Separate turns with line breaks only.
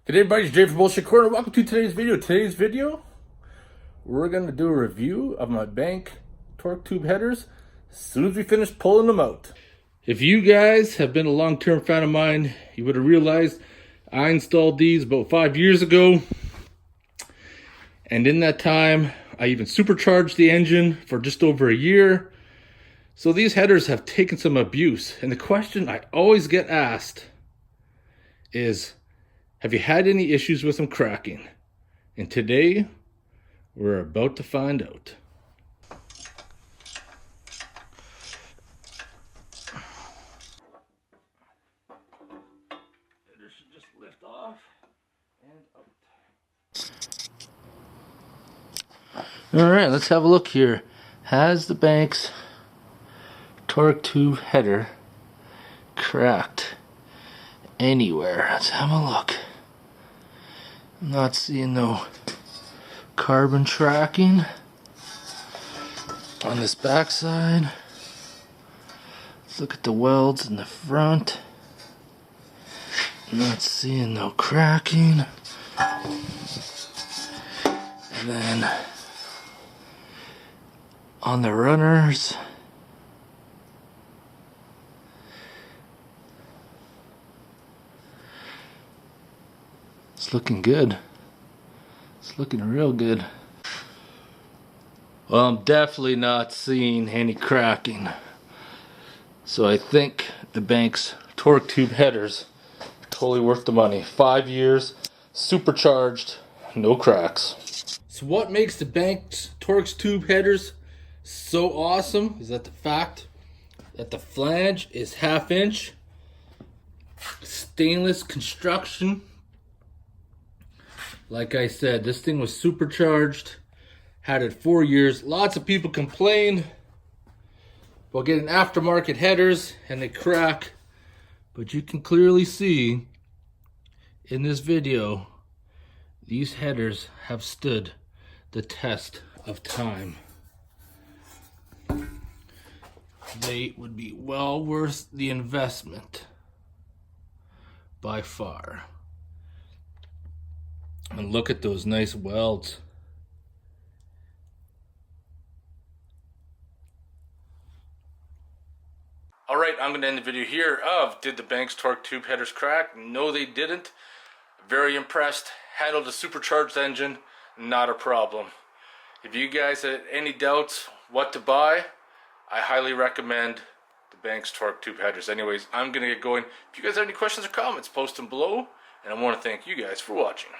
Hey everybody, it's Jay from Bullshit Corner. Welcome to today's video. Today's video, we're going to do a review of my bank torque tube headers as soon as we finish pulling them out. If you guys have been a long-term fan of mine, you would have realized I installed these about 5 years ago. And in that time, I even supercharged the engine for just over a year. So these headers have taken some abuse. And the question I always get asked is, have you had any issues with them cracking? And today, we're about to find out. Header should just lift off and out. Alright, let's have a look here. Has the bank's torque tube header cracked anywhere? Let's have a look. I'm not seeing no carbon tracking on this backside. Let's look at the welds in the front. Not seeing no cracking. And then on the runners, it's looking good. It's looking real good. Well, I'm definitely not seeing any cracking. So I think the bank's torque tube headers are totally worth the money. 5 years, supercharged, no cracks. So what makes the bank's torque tube headers so awesome is that the fact that the flange is 1/2 inch, stainless construction. Like I said, this thing was supercharged, had it 4 years. Lots of people complain about getting aftermarket headers and they crack, but you can clearly see in this video, these headers have stood the test of time. They would be well worth the investment by far. And look at those nice welds. Alright, I'm going to end the video here of did the bank's torque tube headers crack? No, they didn't. Very impressed. Handled a supercharged engine, not a problem. If you guys had any doubts what to buy, I highly recommend the bank's torque tube headers. Anyways, I'm going to get going. If you guys have any questions or comments, post them below. And I want to thank you guys for watching.